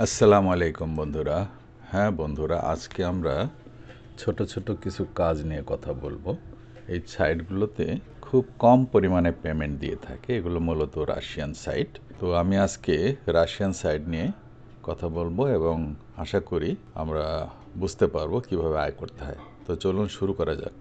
আসসালামু আলাইকুম বন্ধুরা। হ্যাঁ বন্ধুরা, আজকে আমরা ছোট ছোট কিছু কাজ নিয়ে কথা বলবো। এই সাইটগুলোতে খুব কম পরিমাণে পেমেন্ট দিয়ে থাকে, এগুলো মূলত রাশিয়ান সাইট। তো আমি আজকে রাশিয়ান সাইট নিয়ে কথা বলবো এবং আশা করি আমরা বুঝতে পারবো কিভাবে আয় করতে হয়। তো চলুন শুরু করা যাক।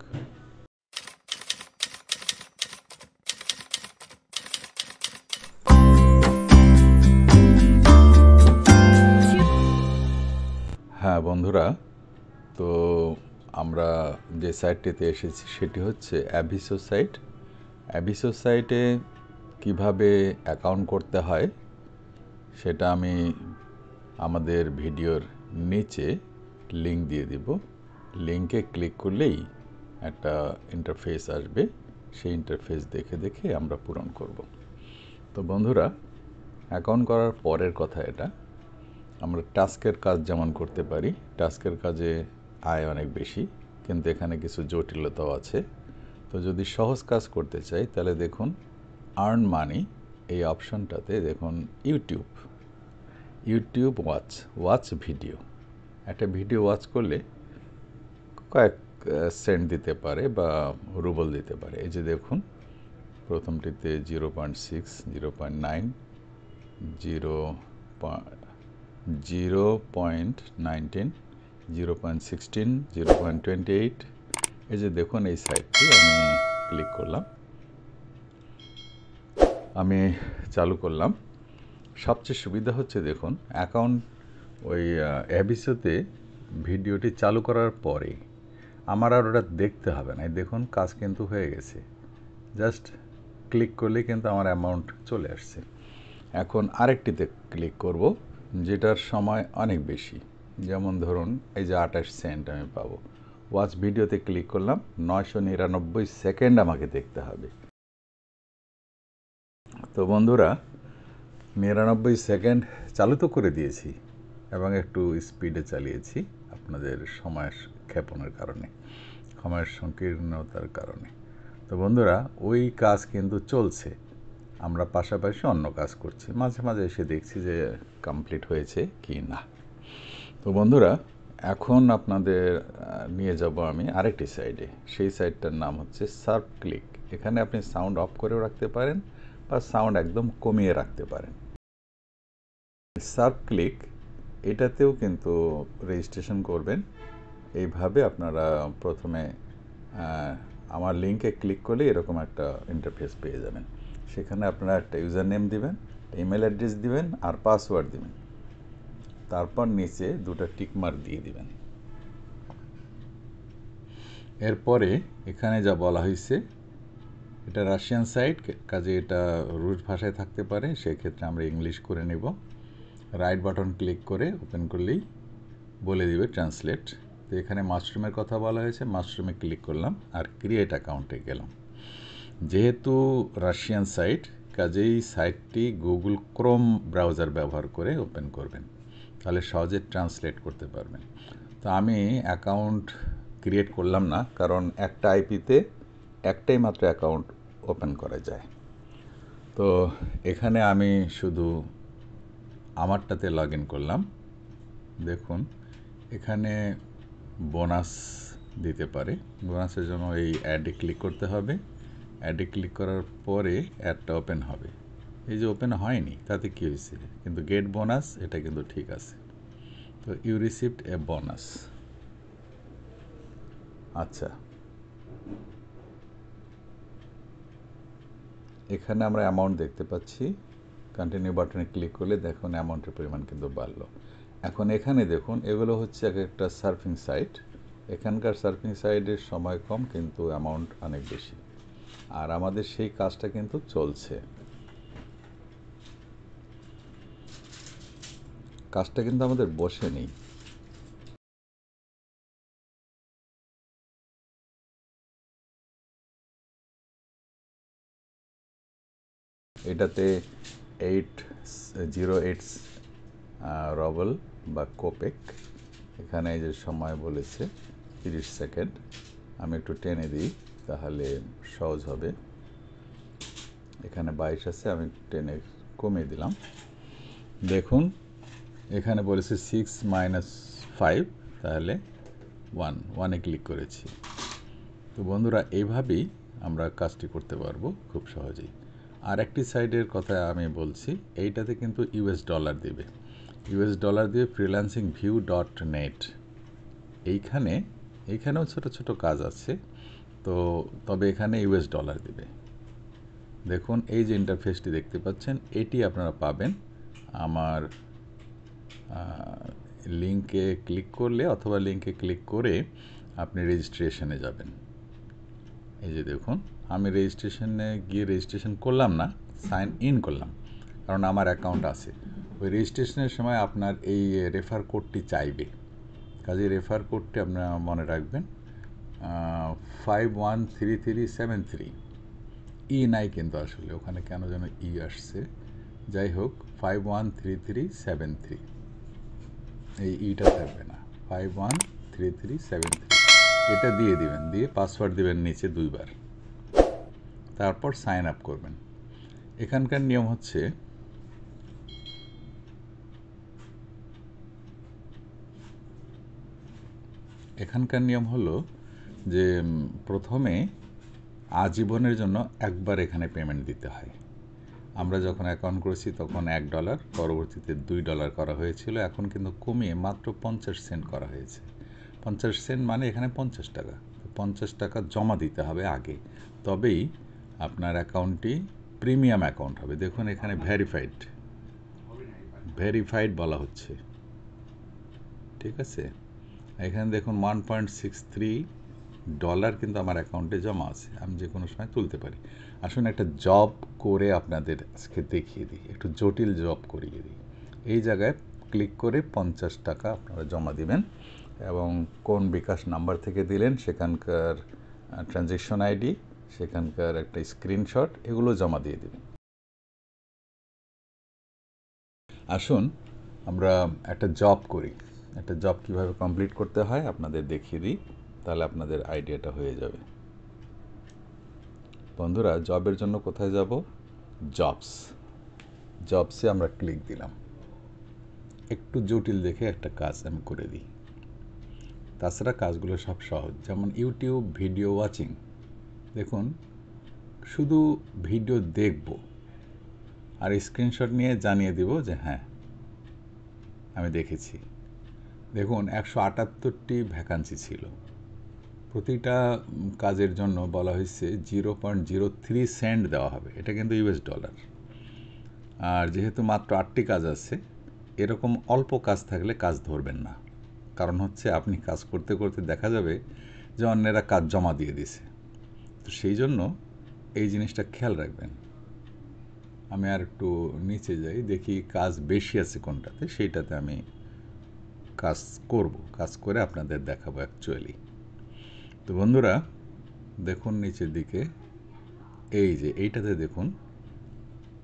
হ্যাঁ বন্ধুরা, তো আমরা যে সাইটটিতে এসেছি সেটি হচ্ছে অ্যাভিসো সাইট। অ্যাভিসো সাইটে কিভাবে অ্যাকাউন্ট করতে হয় সেটা আমি আমাদের ভিডিওর নিচে লিংক দিয়ে দিব। লিংকে ক্লিক করলেই একটা ইন্টারফেস আসবে, সেই ইন্টারফেস দেখে দেখে আমরা পূরণ করব। তো বন্ধুরা, অ্যাকাউন্ট করার পরের কথা এটা, আমরা টাস্কের কাজ যেমন করতে পারি, টাস্কের কাজে আয় অনেক বেশি, কিন্তু এখানে কিছু জটিলতাও আছে। তো যদি সহজ কাজ করতে চাই তাহলে দেখুন আর্ন মানি, এই অপশনটাতে দেখুন ইউটিউব ওয়াচ ভিডিও। একটা ভিডিও ওয়াচ করলে কয়েক সেন্ট দিতে পারে বা রুবল দিতে পারে। এই যে দেখুন, প্রথমটিতে 0.6, 0.9, 0.19, 0.16, 0.28। এই যে দেখুন, এই সাইটটি আমি ক্লিক করলাম, আমি চালু করলাম। সবচেয়ে সুবিধা হচ্ছে দেখুন, অ্যাকাউন্ট ওই অ্যাভিসোতে ভিডিওটি চালু করার পরে আমার আর ওটা দেখতে হবে না। দেখুন কাজ কিন্তু হয়ে গেছে, জাস্ট ক্লিক করলেই কিন্তু আমার অ্যামাউন্ট চলে আসছে। এখন আরেকটিতে ক্লিক করব যেটার সময় অনেক বেশি, যেমন ধরুন এই যে 28 সেন্ট আমি পাবো। ওয়াচ ভিডিওতে ক্লিক করলাম, 999 সেকেন্ড আমাকে দেখতে হবে। তো বন্ধুরা, 99 সেকেন্ড চালু তো করে দিয়েছি এবং একটু স্পিডে চালিয়েছি আপনাদের সময় ক্ষেপণের কারণে, সময়ের সংকীর্ণতার কারণে। তো বন্ধুরা, ওই কাজ কিন্তু চলছে, আমরা পাশাপাশি অন্য কাজ করছি, মাঝে মাঝে এসে দেখছি যে কমপ্লিট হয়েছে কি না। তো বন্ধুরা, এখন আপনাদের নিয়ে যাব আমি আরেকটি সাইডে। সেই সাইটটার নাম হচ্ছে সার্ভ ক্লিক। এখানে আপনি সাউন্ড অফ করেও রাখতে পারেন বা সাউন্ড একদম কমিয়ে রাখতে পারেন। সার্ভ ক্লিক, এটাতেও কিন্তু রেজিস্ট্রেশন করবেন। এইভাবে আপনারা প্রথমে আমার লিঙ্কে ক্লিক করলে এরকম একটা ইন্টারফেস পেয়ে যাবেন। সেখানে আপনারা একটা ইউজার নেম দিবেন, ইমেল অ্যাড্রেস দিবেন আর পাসওয়ার্ড দিবেন। তারপর নিচে দুটো টিকমার্ক দিয়ে দিবেন। এরপরে এখানে যা বলা হয়েছে, এটা রাশিয়ান সাইট, কাজে এটা রুশ ভাষায় থাকতে পারে, সেক্ষেত্রে আমরা ইংলিশ করে নেব। রাইট বাটন ক্লিক করে ওপেন করলেই বলে দিবে ট্রান্সলেট। তো এখানে মাশরুমের কথা বলা হয়েছে, মাশরুমে ক্লিক করলাম আর ক্রিয়েট অ্যাকাউন্টে গেলাম। যেহেতু রাশিয়ান সাইট, কাজেই সাইটটি গুগল ক্রোম ব্রাউজার ব্যবহার করে ওপেন করবেন, তাহলে সহজে ট্রান্সলেট করতে পারবেন। তো আমি অ্যাকাউন্ট ক্রিয়েট করলাম না, কারণ একটা আইপিতে একটাই মাত্র অ্যাকাউন্ট ওপেন করা যায়। তো এখানে আমি শুধু আমারটাতে লগ ইন করলাম। দেখুন এখানে বোনাস দিতে পারে, বোনাসের জন্য এই অ্যাডে ক্লিক করতে হবে। অ্যাডে ক্লিক করার পরে অ্যাডটা ওপেন হবে। এই যে ওপেন হয়নি তাতে কী হয়েছে, কিন্তু গেট বোনাস এটা কিন্তু ঠিক আছে। তো ইউ রিসিভড এ বোনাস। আচ্ছা, এখানে আমরা অ্যামাউন্ট দেখতে পাচ্ছি। কন্টিনিউ বাটনে ক্লিক করলে দেখুন অ্যামাউন্টের পরিমাণ কিন্তু বাড়লো। এখন এখানে দেখুন, এগুলো হচ্ছে এক একটা সার্ফিং সাইট। এখানকার সার্ফিং সাইটের সময় কম কিন্তু অ্যামাউন্ট অনেক বেশি, আর আমাদের সেই কাজটা কিন্তু চলছে। কাজটা কিন্তু আমাদের বসে নেই। এটাতে 808 রবল বা কোপেক। এখানে যে সময় বলেছে 30 সেকেন্ড, আমি একটু টেনে দিই তাহলে সহজ হবে। এখানে 22 আছে, আমি টেনে কমিয়ে দিলাম। দেখুন এখানে বলেছে 6 - 5, তাহলে 1 ক্লিক করেছি। তো বন্ধুরা এইভাবেই আমরা কাজটি করতে পারবো খুব সহজেই। আর একটি সাইডের কথা আমি বলছি, এইটাতে কিন্তু ইউএস ডলার দিবে। ইউএস ডলার দিয়ে freelancingview.net। এইখানেও ছোট ছোট কাজ আছে, তো তবে এখানে ইউএস ডলার দিবে। দেখুন এই যে ইন্টারফেসটি দেখতে পাচ্ছেন, এটি আপনারা পাবেন আমার লিঙ্কে ক্লিক করলে, অথবা লিঙ্কে ক্লিক করে আপনি রেজিস্ট্রেশনে যাবেন। এই যে দেখুন, আমি রেজিস্ট্রেশনে গিয়ে রেজিস্ট্রেশন করলাম না, সাইন ইন করলাম, কারণ আমার অ্যাকাউন্ট আছে। ওই রেজিস্ট্রেশনের সময় আপনার এই রেফার কোডটি চাইবে, কাজে রেফার কোডটি আপনারা মনে রাখবেন 513373। নাই কিন্তু আসলে ওখানে কেন যেন আসছে, যাই হোক 513373, এই ইটা থাকবে না, 513373 এটা দিয়ে দিবেন, দিয়ে পাসওয়ার্ড দিবেন নিচে 2 বার, তারপর সাইন আপ করবেন। এখানকার নিয়ম হচ্ছে হলো যে প্রথমে আজীবনের জন্য একবার এখানে পেমেন্ট দিতে হয়। আমরা যখন অ্যাকাউন্ট করেছি তখন $1, পরবর্তীতে $2 করা হয়েছিল, এখন কিন্তু কমিয়ে মাত্র 50 সেন্ট করা হয়েছে। 50 সেন্ট মানে এখানে 50 টাকা। 50 টাকা জমা দিতে হবে আগে, তবেই আপনার অ্যাকাউন্টটি প্রিমিয়াম অ্যাকাউন্ট হবে। দেখুন এখানে ভেরিফাইড বলা হচ্ছে, ঠিক আছে। এখানে দেখুন $1.63 কিন্তু আমার অ্যাকাউন্টে জমা আছে, আমি যে কোনো সময় তুলতে পারি। আসুন একটা জব করে আপনাদের আজকে দেখিয়ে দিই, একটু জটিল জব করিয়ে দিই। এই জায়গায় ক্লিক করে 50 টাকা আপনারা জমা দিবেন, এবং কোন বিকাশ নাম্বার থেকে দিলেন সেখানকার ট্রানজ্যাকশন আইডি, সেখানকার একটা স্ক্রিনশট, এগুলো জমা দিয়ে দেবেন। আসুন আমরা একটা জব করি, একটা জব কিভাবে কমপ্লিট করতে হয় আপনাদের দেখিয়ে দিই, তাহলে আপনাদের আইডিয়াটা হয়ে যাবে। বন্ধুরা, জবের জন্য কোথায় যাব? জবসে আমরা ক্লিক দিলাম। একটু জটিল দেখে একটা কাজ আমি করে দিই, তাছাড়া কাজগুলো সব সহজ। যেমন ইউটিউব ভিডিও ওয়াচিং, দেখুন শুধু ভিডিও দেখব আর স্ক্রিনশট নিয়ে জানিয়ে দেব যে হ্যাঁ আমি দেখেছি। দেখুন 178টি ভ্যাকান্সি ছিল, প্রতিটা কাজের জন্য বলা হয়েছে 0.03 সেন্ট দেওয়া হবে, এটা কিন্তু ইউএস ডলার। আর যেহেতু মাত্র 8টি কাজ আছে, এরকম অল্প কাজ থাকলে কাজ ধরবেন না, কারণ হচ্ছে আপনি কাজ করতে করতে দেখা যাবে যে অন্যেরা কাজ জমা দিয়ে দিছে। তো সেই জন্য এই জিনিসটা খেয়াল রাখবেন। আমি আর একটু নিচে যাই, দেখি কাজ বেশি আছে কোনটাতে, সেইটাতে আমি কাজ করব, কাজ করে আপনাদের দেখাবো অ্যাকচুয়ালি। তো বন্ধুরা দেখুন নিচের দিকে, এই যে এইটাতে দেখুন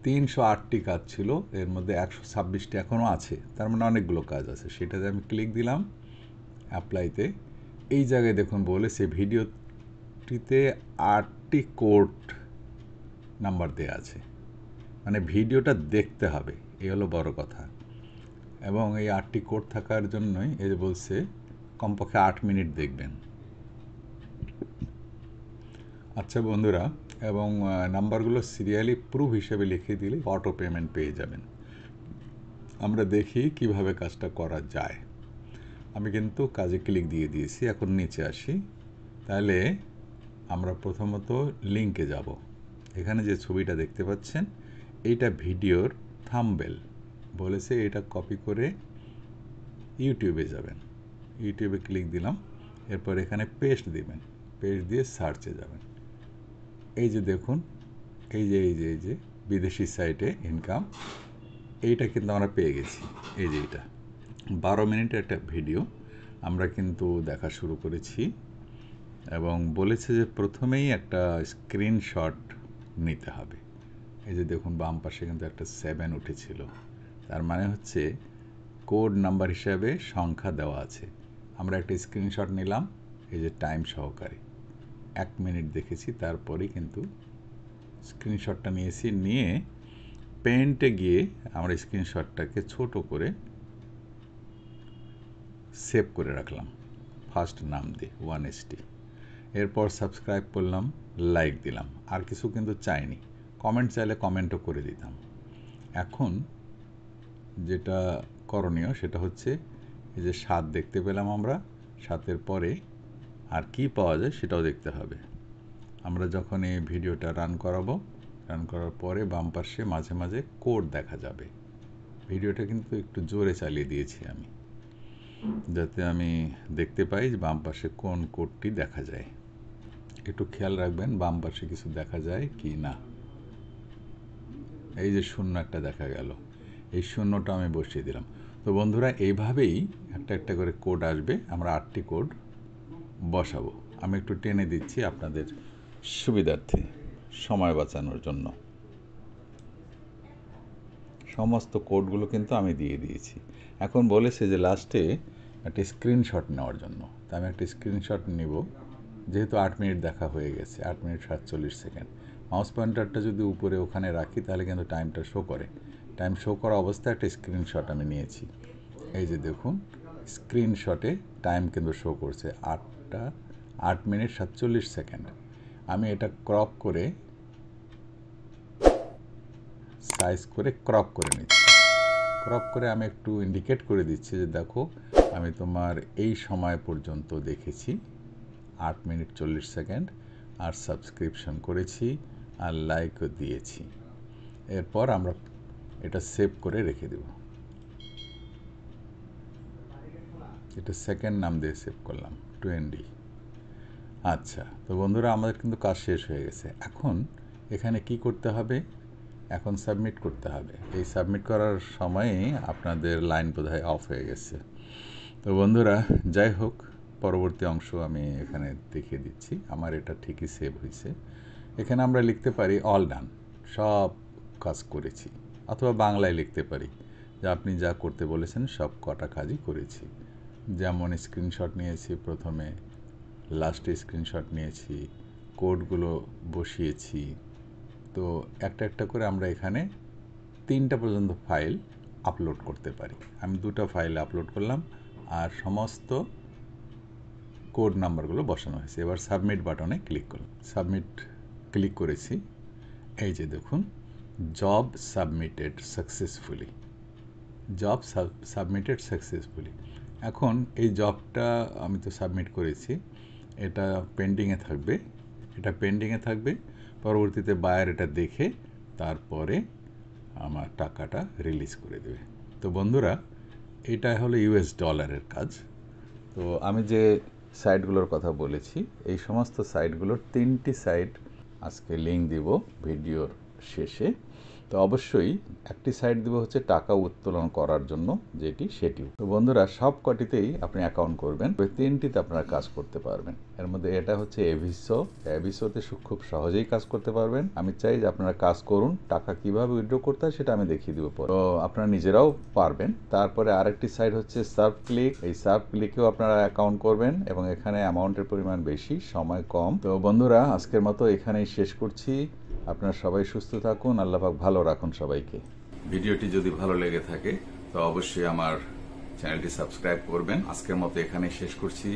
308টি কাজ ছিল, এর মধ্যে 126টি এখনও আছে, তার মানে অনেকগুলো কাজ আছে। সেটাতে আমি ক্লিক দিলাম অ্যাপ্লাইতে। এই জায়গায় দেখুন বলেছে ভিডিওটিতে 8টি কোড নাম্বার দেওয়া আছে, মানে ভিডিওটা দেখতে হবে, এই হলো বড় কথা। এবং এই 8টি কোড থাকার জন্যই এই যে বলছে কমপক্ষে 8 মিনিট দেখবেন। আচ্ছা বন্ধুরা, এবং নাম্বারগুলো সিরিয়ালি প্রুফ হিসেবে লিখে দিলে অটো পেমেন্ট পেয়ে যাবেন। আমরা দেখি কিভাবে কাজটা করা যায়। আমি কিন্তু কাজে ক্লিক দিয়ে দিয়েছি, এখন নিচে আসি। তাহলে আমরা প্রথমত লিঙ্কে যাব। এখানে যে ছবিটা দেখতে পাচ্ছেন, এইটা ভিডিওর থাম্বনেল, বলেছে এটা কপি করে ইউটিউবে যাবেন। ইউটিউবে ক্লিক দিলাম, এরপর এখানে পেস্ট দিবেন, পেস্ট দিয়ে সার্চে যাবেন। এই যে দেখুন, এই যে বিদেশি সাইটে ইনকাম, এইটা কিন্তু আমরা পেয়ে গেছি। এই যে এটা 12 মিনিটের একটা ভিডিও আমরা কিন্তু দেখা শুরু করেছি, এবং বলেছে যে প্রথমেই একটা স্ক্রিনশট নিতে হবে। এই যে দেখুন বাম পাশে কিন্তু একটা 7 উঠেছিল, তার মানে হচ্ছে কোড নাম্বার হিসাবে সংখ্যা দেওয়া আছে। আমরা একটা স্ক্রিনশট নিলাম, এই যে টাইম সহকারে 1 মিনিট দেখেছি, তারপরেই কিন্তু স্ক্রিনশটটা নিয়েছি। নিয়ে পেন্টে গিয়ে আমরা স্ক্রিনশটটাকে ছোট করে সেভ করে রাখলাম ফার্স্ট নাম দিয়ে 1ST। এরপর সাবস্ক্রাইব করলাম, লাইক দিলাম, আর কিছু কিন্তু চাইনি। কমেন্ট চাইলে কমেন্টও করে দিতাম। এখন যেটা করণীয় সেটা হচ্ছে এই যে 7 দেখতে পেলাম আমরা, 7-এর পরে আর কি পাওয়া যায় সেটাও দেখতে হবে। আমরা যখন এই ভিডিওটা রান করাবো, রান করার পরে বাম পাশে মাঝে মাঝে কোড দেখা যাবে। ভিডিওটা কিন্তু একটু জোরে চালিয়ে দিয়েছি আমি, যাতে আমি দেখতে পাই যে বাম পাশে কোন কোডটি দেখা যায়। একটু খেয়াল রাখবেন বাম পাশে কিছু দেখা যায় কি না। এই যে 0 একটা দেখা গেল, এই 0টা আমি বসিয়ে দিলাম। তো বন্ধুরা, এইভাবেই একটা একটা করে কোড আসবে। আমরা 8টি কোড বসাবো। আমি একটু টেনে দিচ্ছি আপনাদের সুবিধার্থে, সময় বাঁচানোর জন্য। সমস্ত কোডগুলো কিন্তু আমি দিয়ে দিয়েছি। এখন বলেছে যে লাস্টে একটা স্ক্রিনশট নেওয়ার জন্য। তা আমি একটা স্ক্রিনশট নিব, যেহেতু 8 মিনিট দেখা হয়ে গেছে, 8 মিনিট 47 সেকেন্ড। মাউস পয়েন্টারটা যদি উপরে ওখানে রাখি তাহলে কিন্তু টাইমটা শো করে। টাইম শো করা অবস্থায় একটা স্ক্রিনশট আমি নিয়েছি। এই যে দেখুন, স্ক্রিনশটে টাইম কিন্তু শো করছে 8 মিনিট 47 সেকেন্ড। আমি এটা ক্রপ করে সাইজ করে ক্রপ করে নিচ্ছি। ক্রপ করে আমি একটু ইন্ডিকেট করে দিচ্ছি যে দেখো, আমি তোমার এই সময় পর্যন্ত দেখেছি 8 মিনিট 40 সেকেন্ড, আর সাবস্ক্রিপশন করেছি, আর লাইকও দিয়েছি। এরপর আমরা এটা সেভ করে রেখে দেব। এটা সেকেন্ড নাম দিয়ে সেভ করলাম 20। আচ্ছা, তো বন্ধুরা, আমাদের কিন্তু কাজ শেষ হয়ে গেছে। এখন এখানে কি করতে হবে? এখন সাবমিট করতে হবে। এই সাবমিট করার সময়েই আপনাদের লাইন বোধহয় অফ হয়ে গেছে। তো বন্ধুরা, যাই হোক, পরবর্তী অংশ আমি এখানে দেখিয়ে দিচ্ছি। আমার এটা ঠিকই সেভ হয়েছে। এখানে আমরা লিখতে পারি অল ডান, সব কাজ করেছি, অথবা বাংলায় লিখতে পারি যে আপনি যা করতে বলেছেন সব কটা কাজই করেছি। যেমন স্ক্রিনশট নিয়েছি, প্রথমে লাস্টে স্ক্রিনশট নিয়েছি, কোডগুলো বসিয়েছি। তো একটা একটা করে আমরা এখানে 3টা পর্যন্ত ফাইল আপলোড করতে পারি। আমি 2টা ফাইল আপলোড করলাম, আর সমস্ত কোড নাম্বারগুলো বসানো হয়েছে। এবার সাবমিট বাটনে ক্লিক করলাম। সাবমিট ক্লিক করেছি। এই যে দেখুন, job submitted successfully, job submitted successfully. এখন এই জবটা আমি তো সাবমিট করেছি, এটা পেন্ডিংয়ে থাকবে। এটা পেন্ডিংয়ে থাকবে, পরবর্তীতে বায়ার এটা দেখে তারপরে আমার টাকাটা রিলিজ করে দেবে। তো বন্ধুরা, এটা হলো US ডলারের কাজ। তো আমি যে সাইটগুলোর কথা বলেছি, এই সমস্ত সাইটগুলোর 3টি সাইট আজকে লিঙ্ক দিব ভিডিওর শেষে। তো অবশ্যই একটি সাইট দিব হচ্ছে টাকা উত্তোলন করার জন্য, সেটিও। তো বন্ধুরা, সব কটিতেই আপনি অ্যাকাউন্ট করবেন, ওই 3টিতে আপনারা কাজ করতে পারবেন। এর মধ্যে এটা হচ্ছে এভিসো। এভিসোতে খুব সহজেই কাজ করতে পারবেন। আমি চাই যে আপনারা কাজ করুন। টাকা কিভাবে উইথড্র করতে হয় সেটা আমি দেখিয়ে দিব পরে, তো আপনারা নিজেরাও পারবেন। তারপরে আরেকটি সাইট হচ্ছে সার্ভ ক্লিক। এই সার্ভ ক্লিকেও আপনারা অ্যাকাউন্ট করবেন, এবং এখানে অ্যামাউন্টের পরিমাণ বেশি, সময় কম। তো বন্ধুরা, আজকের মতো এখানেই শেষ করছি। আপনারা সবাই সুস্থ থাকুন, আল্লাহ পাক ভালো রাখুন সবাইকে। ভিডিওটি যদি ভালো লেগে থাকে তো অবশ্যই আমার চ্যানেলটি সাবস্ক্রাইব করবেন। আজকের মতো এখানেই শেষ করছি।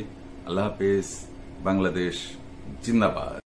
আল্লাহ হাফেজ। বাংলাদেশ জিন্দাবাদ।